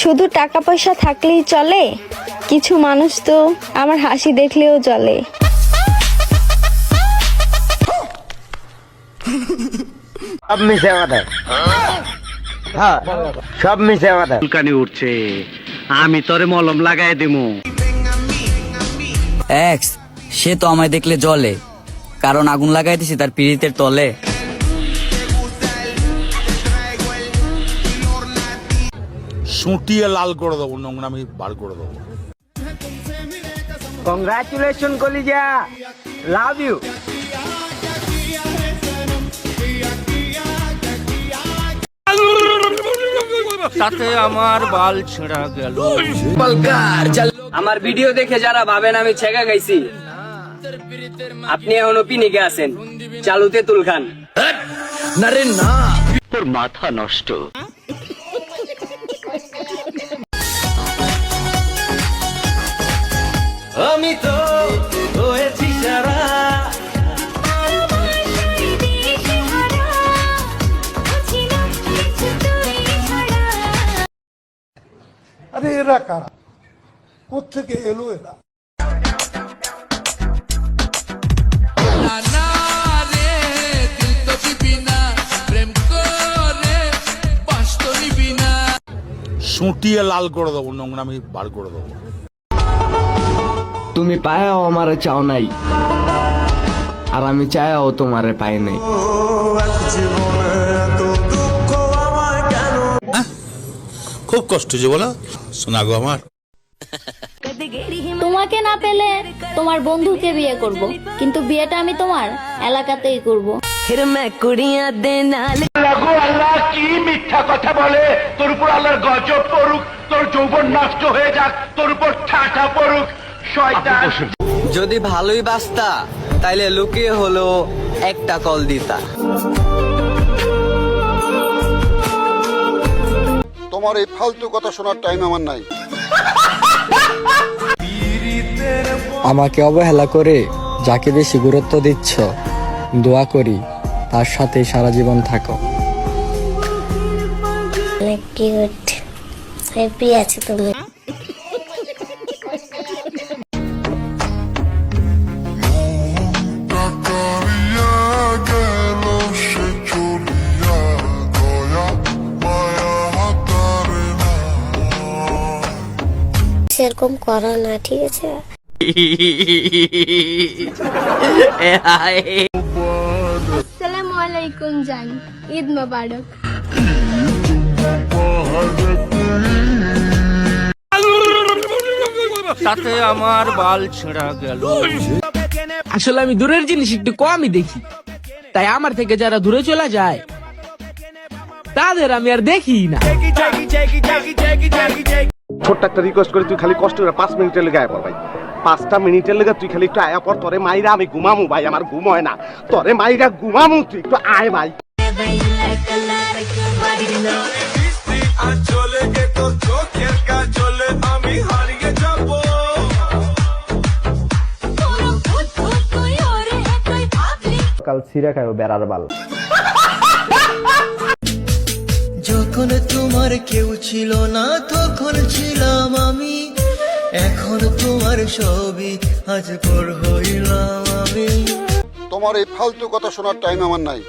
শুধু টাকা পয়সা থাকলেই চলে? কিছু মানুষ তো আমার হাসি দেখলেও চলে। সব মিশে কথা, হ্যাঁ সব মিশে কথা। চুলকানি উঠছে, আমি তোরে মলম লাগাই দিমু। এক্স সে তো আমায় দেখলে জ্বলে, কারণ আগুন লাগাই দিছি তার পিড়িতের তলে। সুটিয়ে লাল করে দেবো, নোংরামি বার করে দেবো। কংগ্রাচুলেশন কলিজা, লাভ ইউ। তাতে আমার বাল ছেঁড়া গেল। আমার ভিডিও দেখে যারা ভাবেন আমি ছেঁকা খাইছি, আপনি এখনো পিনিকে আছেন। চালুতে তুল খান। তোর মাথা নষ্ট। আমি তো হয়েছি সারা। আরে এরা কারা, কোত্থেকে এলো এরা? সুটিয়ে লাল করে দেবো, নোংরামি বার করে দেবো। তুমি পায়াও আমারে চাও নাই, আর আমি চাইও তোমারে পাই নাই। খুব কষ্ট যে বলো, শোনা গো আমার। তোমাকে না পেলে তোমার বন্ধুকে বিয়ে করব, কিন্তু বিয়েটা আমি তোমার এলাকাতেই করব। আল্লাহ কি মিথ্যা কথা বলে! তোর উপর আল্লাহর গজব পড়ুক, তোর যৌবন নষ্ট হয়ে যাক, তোর উপর ঠাঠা পড়ুক শয়তান। যদি ভালোই বাসতা তাইলে লুকিয়ে হলো একটা কল দিতা। তোমার এই ফালতু কথা শোনার টাইম আমার নাই। আমাকে অবহেলা করে যাকে বেশি গুরুত্ব দিচ্ছ, দোয়া করি তার সাথে সারা জীবন থাকো। অনেক কিউট, হ্যাপি আছে তুমি। সেরকম করো না, ঠিক আছে? আসসালামু আলাইকুম জান, ঈদ মোবারক। তাতে আমার বাল ছেঁড়া গেল। আসলে আমি দূরের জিনিস একটু কমই দেখি, তাই আমার থেকে যারা দূরে চলে যায় তাদের আমি আর দেখি না। ছোট্ট একটা রিকোয়েস্ট করি, তুই খালি কষ্ট করে 5 মিনিটের লেগে আয় পর ভাই। 5টা মিনিটের লেগে তুই খালি একটু আয়া পর। তোরে মাইরা আমি ঘুমামু ভাই, আমার ঘুম হয় না। তোরে মাইরা ঘুমামু, তুই একটু আয় ভাই। কাল ছিঁড়া খায় বেড়ার বাল। যখন তোমার কেউ ছিল না তখন ছিলাম আমি, এখন তোমার সবই আজ পর হইলাম আমি। তোমার এই ফালতু কথা শোনার টাইম আমার নাই।